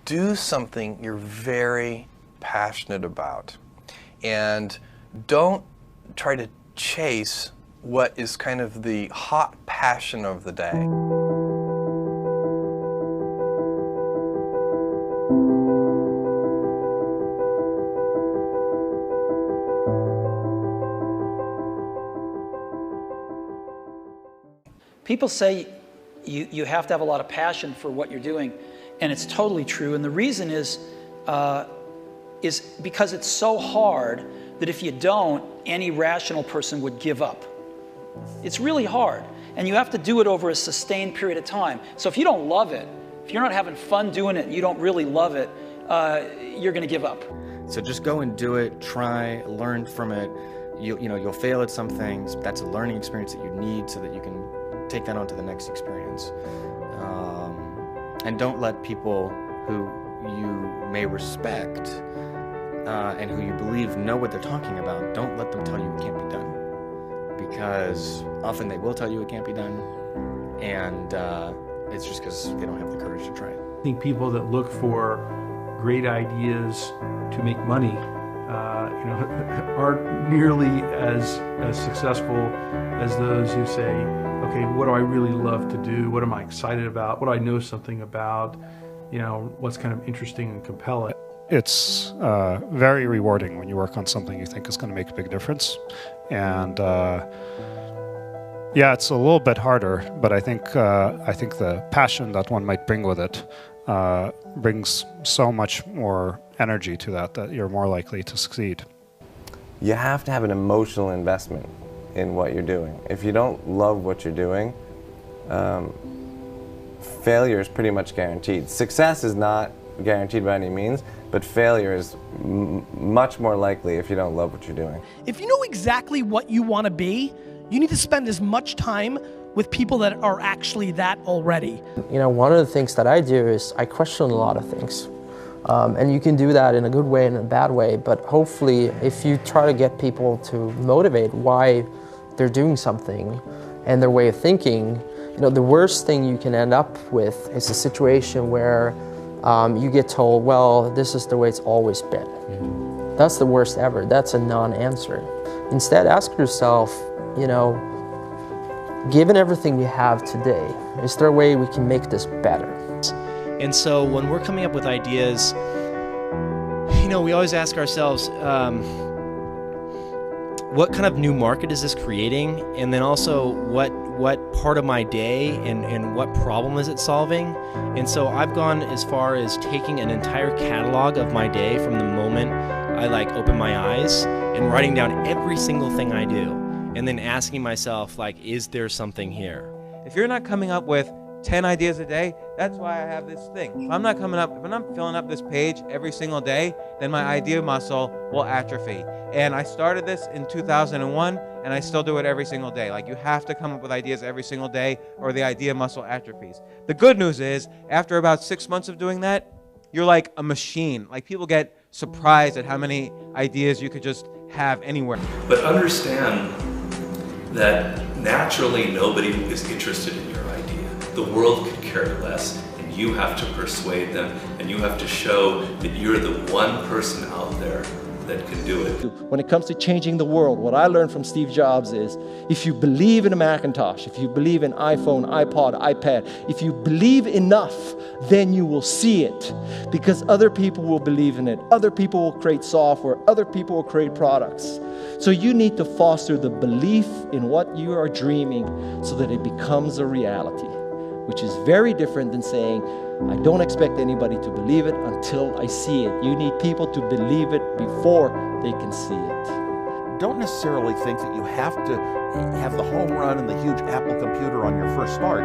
do something you're very passionate about. And don't try to chase what is kind of the hot passion of the day. People say you have to have a lot of passion for what you're doing, and it's totally true. And the reason is because it's so hard that if you don't, any rational person would give up. It's really hard, and you have to do it over a sustained period of time. So if you don't love it, if you're not having fun doing it, and you don't really love it, you're going to give up. So just go and do it, try, learn from it. You'll fail at some things. That's a learning experience that you need so that you can take that on to the next experience. And don't let people who you may respect and who you believe know what they're talking about, don't let them tell you it can't be done. Because often they will tell you it can't be done, and it's just because they don't have the courage to try it. I think people that look for great ideas to make money aren't nearly as successful as those who say, okay, what do I really love to do? What am I excited about? What do I know something about? What's kind of interesting and compelling? It's very rewarding when you work on something you think is going to make a big difference. And yeah, it's a little bit harder, but I think the passion that one might bring with it brings so much more energy to that you're more likely to succeed. You have to have an emotional investment in what you're doing. If you don't love what you're doing, failure is pretty much guaranteed. Success is not guaranteed by any means, but failure is much more likely if you don't love what you're doing. If you know exactly what you want to be, you need to spend as much time with people that are actually that already. One of the things that I do is I question a lot of things. And you can do that in a good way and in a bad way, but hopefully if you try to get people to motivate why they're doing something and their way of thinking, the worst thing you can end up with is a situation where you get told, well, this is the way it's always been. That's the worst ever. That's a non-answer. Instead, ask yourself, given everything we have today, is there a way we can make this better? And so when we're coming up with ideas, we always ask ourselves, what kind of new market is this creating? And then also, what part of my day and what problem is it solving? And so I've gone as far as taking an entire catalog of my day from the moment I open my eyes and writing down every single thing I do. And then asking myself, is there something here? If you're not coming up with 10 ideas a day, that's why I have this thing. If I'm not filling up this page every single day, then my idea muscle will atrophy. And I started this in 2001, and I still do it every single day. You have to come up with ideas every single day, or the idea muscle atrophies. The good news is, after about 6 months of doing that, you're like a machine. People get surprised at how many ideas you could just have anywhere. But understand that naturally nobody is interested in your idea. The world could care less, and you have to persuade them, and you have to show that you're the one person out there that can do it. When it comes to changing the world, what I learned from Steve Jobs is, if you believe in a Macintosh, if you believe in iPhone, iPod, iPad, if you believe enough, then you will see it. Because other people will believe in it. Other people will create software. Other people will create products. So you need to foster the belief in what you are dreaming so that it becomes a reality, which is very different than saying, I don't expect anybody to believe it until I see it. You need people to believe it before they can see it. Don't necessarily think that you have to have the home run and the huge Apple computer on your first start.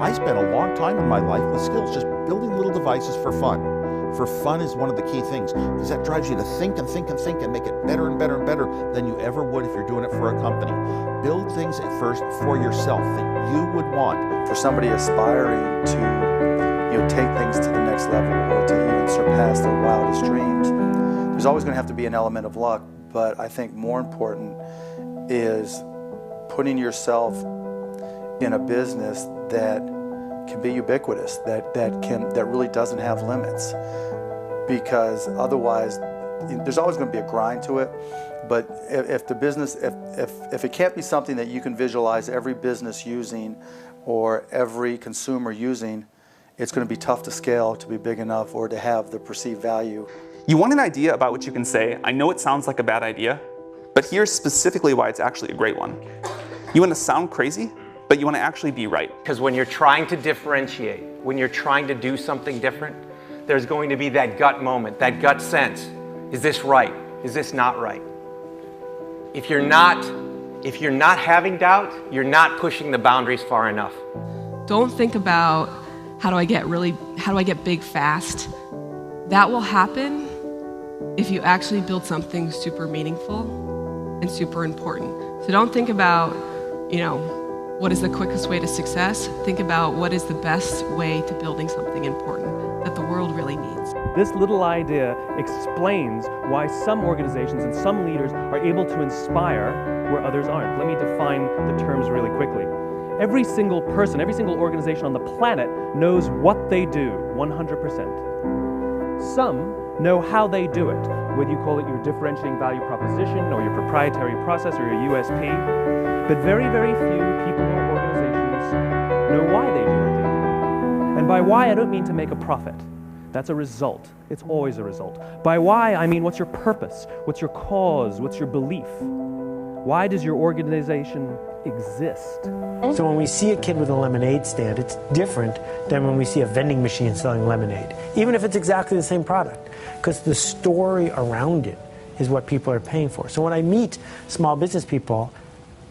I spent a long time in my life with skills just building little devices for fun. For fun is one of the key things, because that drives you to think and think and think and make it better and better and better than you ever would if you're doing it for a company. Build things at first for yourself that you would want. For somebody aspiring to take things to the next level or to even surpass their wildest dreams, there's always going to have to be an element of luck, but I think more important is putting yourself in a business that can be ubiquitous, that really doesn't have limits. Because otherwise, there's always going to be a grind to it. But if the business, if it can't be something that you can visualize every business using or every consumer using, it's going to be tough to scale to be big enough or to have the perceived value. You want an idea about what you can say. I know it sounds like a bad idea, but here's specifically why it's actually a great one. You want to sound crazy, but you want to actually be right. Because when you're trying to differentiate, when you're trying to do something different, there's going to be that gut moment, that gut sense. Is this right? Is this not right? If you're not having doubt, you're not pushing the boundaries far enough. Don't think about how do I get big fast. That will happen if you actually build something super meaningful and super important. So don't think about, what is the quickest way to success? Think about what is the best way to building something important that the world really needs. This little idea explains why some organizations and some leaders are able to inspire where others aren't. Let me define the terms really quickly. Every single person, every single organization on the planet knows what they do 100%. Some know how they do it, whether you call it your differentiating value proposition or your proprietary process or your USP. But very, very few people or organizations know why they do what they do. And by why, I don't mean to make a profit. That's a result. It's always a result. By why, I mean what's your purpose? What's your cause? What's your belief? Why does your organization exist? So when we see a kid with a lemonade stand, it's different than when we see a vending machine selling lemonade, even if it's exactly the same product, because the story around it is what people are paying for. So when I meet small business people,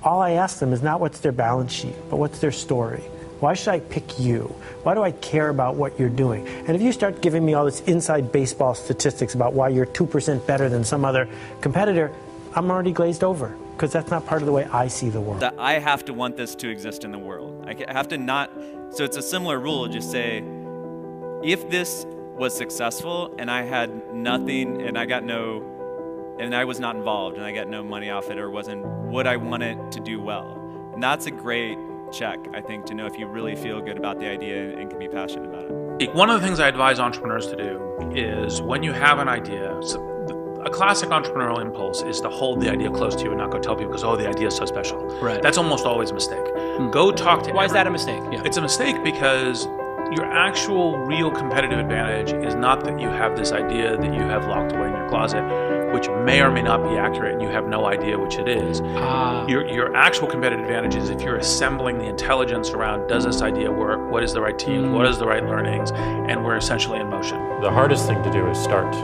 all I ask them is not what's their balance sheet, but what's their story. Why should I pick you? Why do I care about what you're doing? And if you start giving me all this inside baseball statistics about why you're 2% better than some other competitor, I'm already glazed over, because that's not part of the way I see the world. That I have to want this to exist in the world. I have to not, so it's a similar rule, just say, if this was successful and I had nothing and I was not involved and I got no money off it or would I want it to do well? And that's a great check, I think, to know if you really feel good about the idea and can be passionate about it. One of the things I advise entrepreneurs to do is when you have an idea, a classic entrepreneurial impulse is to hold the idea close to you and not go tell people because, the idea is so special. Right. That's almost always a mistake. Go talk to Why is that a mistake? Yeah. It's a mistake because your actual real competitive advantage is not that you have this idea that you have locked away in your closet, which may or may not be accurate and you have no idea which it is. Your actual competitive advantage is if you're assembling the intelligence around, does this idea work? What is the right team? What is the right learnings? And we're essentially in motion. The hardest thing to do is start.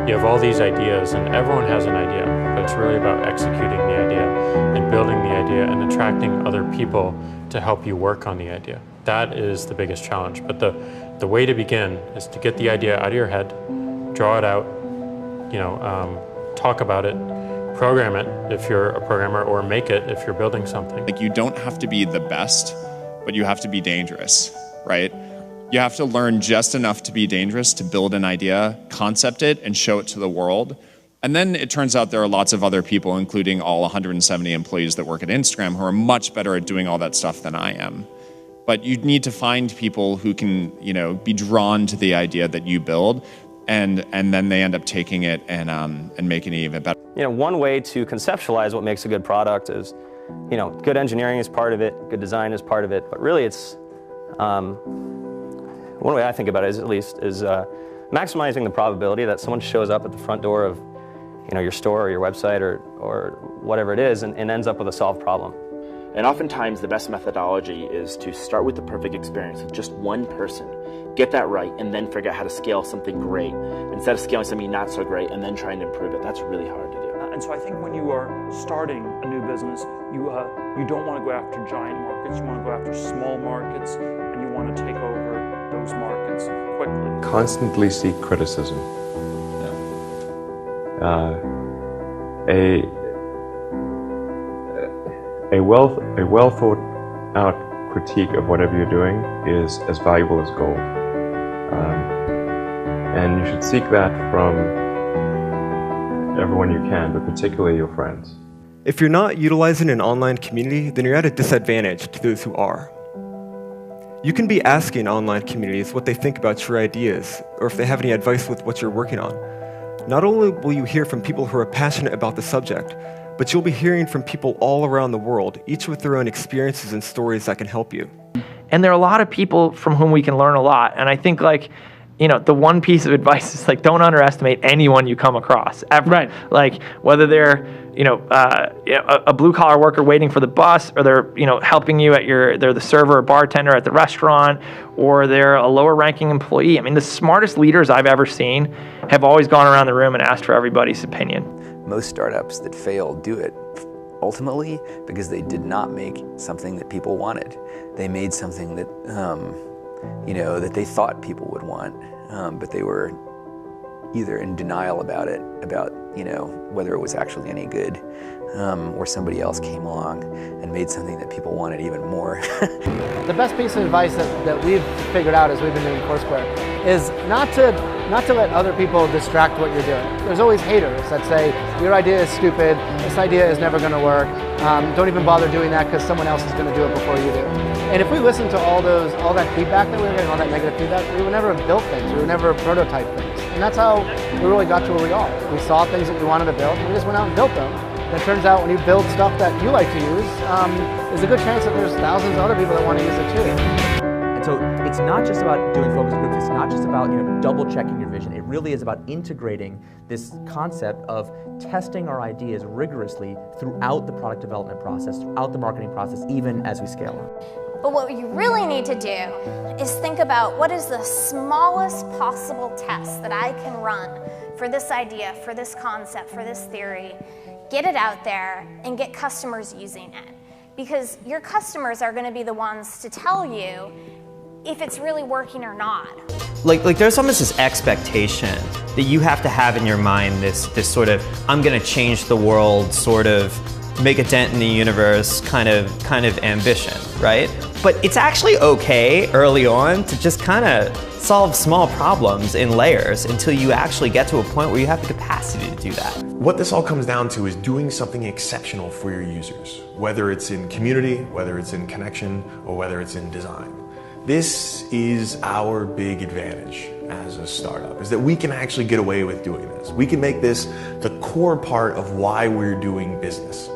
You have all these ideas and everyone has an idea, but it's really about executing the idea and building the idea and attracting other people to help you work on the idea. That is the biggest challenge. But the way to begin is to get the idea out of your head, draw it out, talk about it, program it if you're a programmer, or make it if you're building something. Like, you don't have to be the best, but you have to be dangerous, right? You have to learn just enough to be dangerous to build an idea, concept it, and show it to the world. And then it turns out there are lots of other people, including all 170 employees that work at Instagram, who are much better at doing all that stuff than I am. But you need to find people who can, be drawn to the idea that you build, and then they end up taking it and making it even better. One way to conceptualize what makes a good product is, good engineering is part of it, good design is part of it, but really it's, one way I think about it is maximizing the probability that someone shows up at the front door of, your store or your website or whatever it is and ends up with a solved problem. And oftentimes the best methodology is to start with the perfect experience with just one person, get that right, and then figure out how to scale something great instead of scaling something not so great and then trying to improve it. That's really hard to do. And so I think when you are starting a new business, you don't want to go after giant markets. You want to go after small markets, and you want to take over those markets quickly. Constantly seek criticism. A well thought out critique of whatever you're doing is as valuable as gold. And you should seek that from everyone you can, but particularly your friends. If you're not utilizing an online community, then you're at a disadvantage to those who are. You can be asking online communities what they think about your ideas, or if they have any advice with what you're working on. Not only will you hear from people who are passionate about the subject, but you'll be hearing from people all around the world, each with their own experiences and stories that can help you. And there are a lot of people from whom we can learn a lot. And I think, like, you know, the one piece of advice is, like, don't underestimate anyone you come across ever. Right. Like, whether they're, a blue collar worker waiting for the bus, or they're, helping you at they're the server or bartender at the restaurant, or they're a lower ranking employee. I mean, the smartest leaders I've ever seen have always gone around the room and asked for everybody's opinion. Most startups that fail do it ultimately because they did not make something that people wanted. They made something that, that they thought people would want, but they were either in denial about it, whether it was actually any good, or somebody else came along and made something that people wanted even more. The best piece of advice that we've figured out as we've been doing Courseware is not to let other people distract what you're doing. There's always haters that say, your idea is stupid, this idea is never going to work, don't even bother doing that because someone else is going to do it before you do. And if we listen to all that feedback that we were getting, all that negative feedback, we would never have built things, we would never have prototyped things. And that's how we really got to where we are. We saw things that we wanted to build, and we just went out and built them. And it turns out when you build stuff that you like to use, there's a good chance that there's thousands of other people that want to use it too. And so it's not just about doing focus groups, it's not just about double checking your vision. It really is about integrating this concept of testing our ideas rigorously throughout the product development process, throughout the marketing process, even as we scale up. But what you really need to do is think about what is the smallest possible test that I can run for this idea, for this concept, for this theory, get it out there and get customers using it. Because your customers are going to be the ones to tell you if it's really working or not. Like there's almost this expectation that you have to have in your mind, this sort of, I'm going to change the world, sort of make a dent in the universe kind of ambition, right? But it's actually okay early on to just kind of solve small problems in layers until you actually get to a point where you have the capacity to do that. What this all comes down to is doing something exceptional for your users, whether it's in community, whether it's in connection, or whether it's in design. This is our big advantage as a startup, is that we can actually get away with doing this. We can make this the core part of why we're doing business.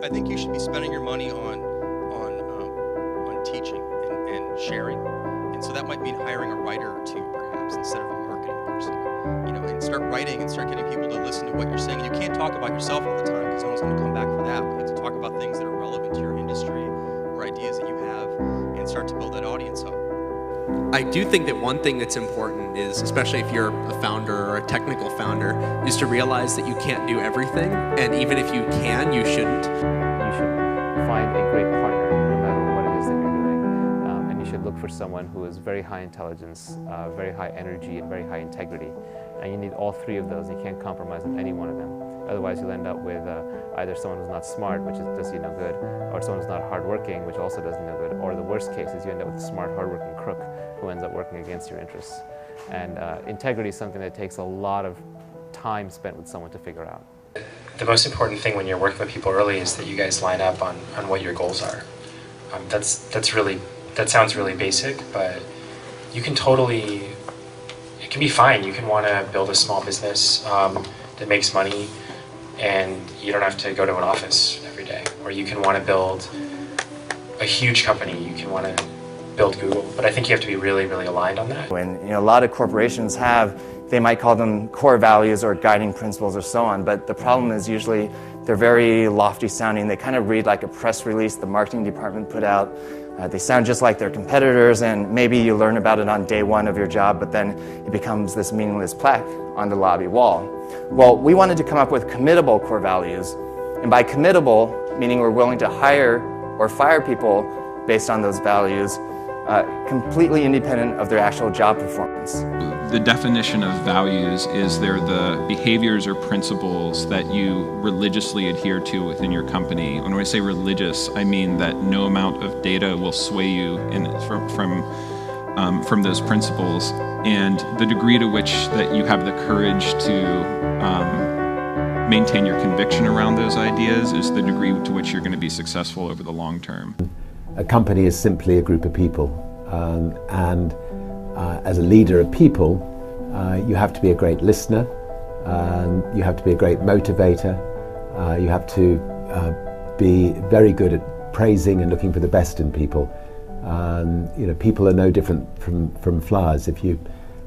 I think you should be spending your money on teaching and sharing, and so that might mean hiring a writer or two, perhaps, instead of a marketing person. And start writing and start getting people to listen to what you're saying. And you can't talk about yourself all the time because no one's going to come back for that. But you have to talk about things that are relevant to your industry or ideas that you have, and start to build that audience up. I do think that one thing that's important is, especially if you're a founder or a technical founder, is to realize that you can't do everything, and even if you can, you shouldn't. You should find a great partner no matter what it is that you're doing, and you should look for someone who is very high intelligence, very high energy, and very high integrity. And you need all three of those. You can't compromise on any one of them. Otherwise, you'll end up with either someone who's not smart, which does you no good, or someone who's not hardworking, which also does you no good, or the worst case is you end up with a smart, hardworking crook who ends up working against your interests. And integrity is something that takes a lot of time spent with someone to figure out. The most important thing when you're working with people early is that you guys line up on what your goals are. That sounds really basic, but you can totally, it can be fine. You can want to build a small business that makes money and you don't have to go to an office every day. Or you can want to build a huge company. You can want to build Google. But I think you have to be really, really aligned on that. When a lot of corporations have, they might call them core values or guiding principles or so on, but the problem is usually they're very lofty sounding. They kind of read like a press release the marketing department put out. They sound just like their competitors, and maybe you learn about it on day one of your job, but then it becomes this meaningless plaque on the lobby wall. Well, we wanted to come up with committable core values, and by committable, meaning we're willing to hire or fire people based on those values, completely independent of their actual job performance. The definition of values is they're the behaviors or principles that you religiously adhere to within your company. And when I say religious, I mean that no amount of data will sway you from those principles. And the degree to which that you have the courage to maintain your conviction around those ideas is the degree to which you're going to be successful over the long term. A company is simply a group of people. And as a leader of people, you have to be a great listener, you have to be a great motivator, you have to be very good at praising and looking for the best in people. You know, people are no different from flowers. If you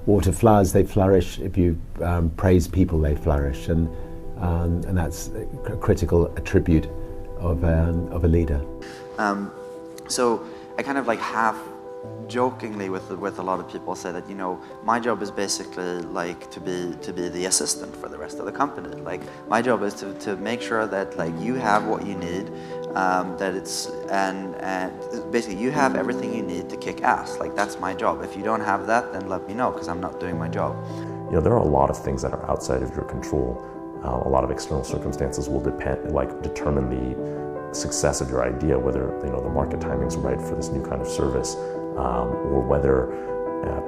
water flowers, they flourish. If you praise people, they flourish. And that's a critical attribute of a leader. So I kind of like half jokingly with a lot of people say that, you know, my job is basically like to be the assistant for the rest of the company. Like my job is to make sure that like you have what you need, that it's and basically you have everything you need to kick ass. Like that's my job. If you don't have that, then let me know, because I'm not doing my job. You know, there are a lot of things that are outside of your control. A lot of external circumstances will determine the success of your idea, whether, you know, the market timing's right for this new kind of service, or whether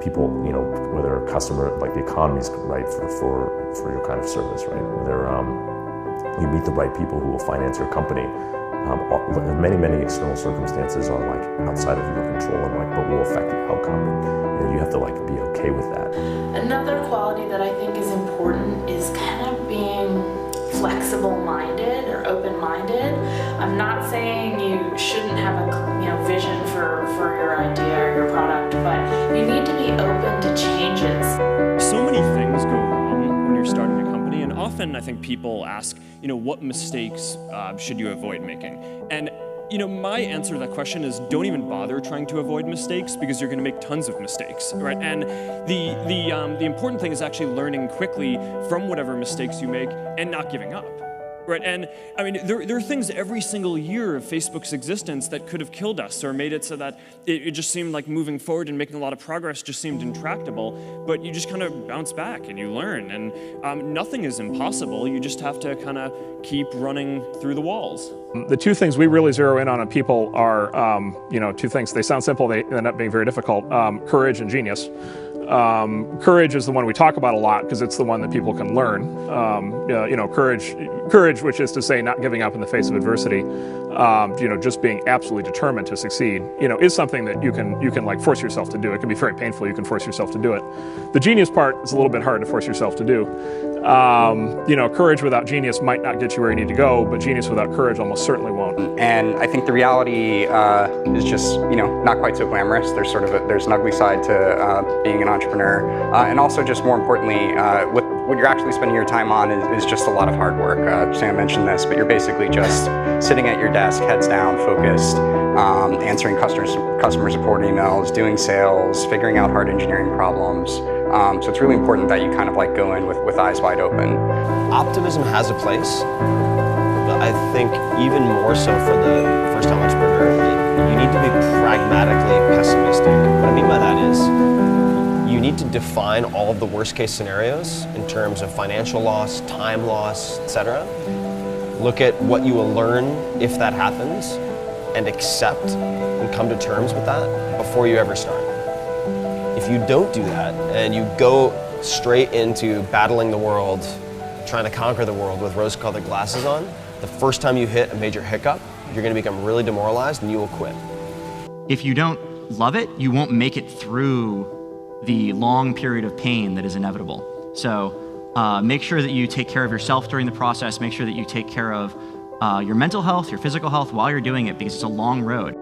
people, you know, whether a customer, like the economy's right for your kind of service, right? Whether you meet the right people who will finance your company. Many external circumstances are like outside of your control and like, but will affect the outcome. And, you know, you have to like be okay with that. Another quality that I think is important is kind of being flexible-minded or open-minded. I'm not saying you shouldn't have a vision for your idea or your product, but you need to be open to changes. So many things go wrong when you're starting a company, and often I think people ask, you know, what mistakes should you avoid making? And you know, my answer to that question is don't even bother trying to avoid mistakes, because you're going to make tons of mistakes, right? And the important thing is actually learning quickly from whatever mistakes you make and not giving up, right? And I mean, there are things every single year of Facebook's existence that could have killed us or made it so that it just seemed like moving forward and making a lot of progress just seemed intractable, but you just kind of bounce back and you learn, and nothing is impossible. You just have to kind of keep running through the walls. The two things we really zero in on people are, you know, two things. They sound simple, they end up being very difficult. Courage and genius. Courage is the one we talk about a lot because it's the one that people can learn. You know, courage, which is to say not giving up in the face of adversity. You know, just being absolutely determined to succeed, you know, is something that you can like force yourself to do. It can be very painful. You can force yourself to do it. The genius part is a little bit hard to force yourself to do. You know, courage without genius might not get you where you need to go, but genius without courage almost certainly won't. And I think the reality is just, you know, not quite so glamorous. There's sort of there's an ugly side to being an entrepreneur, and also just more importantly, what you're actually spending your time on is just a lot of hard work. Sam mentioned this, but you're basically just sitting at your desk, heads down, focused, answering customer support emails, doing sales, figuring out hard engineering problems. So it's really important that you kind of like go in with eyes wide open. Optimism has a place, but I think even more so for the first-time entrepreneur, you need to be pragmatically pessimistic. What I mean by that is, you need to define all of the worst-case scenarios in terms of financial loss, time loss, etc. Look at what you will learn if that happens, and accept and come to terms with that before you ever start. If you don't do that, and you go straight into battling the world, trying to conquer the world with rose-colored glasses on, the first time you hit a major hiccup, you're going to become really demoralized and you will quit. If you don't love it, you won't make it through the long period of pain that is inevitable. So make sure that you take care of yourself during the process. Make sure that you take care of your mental health, your physical health while you're doing it, because it's a long road.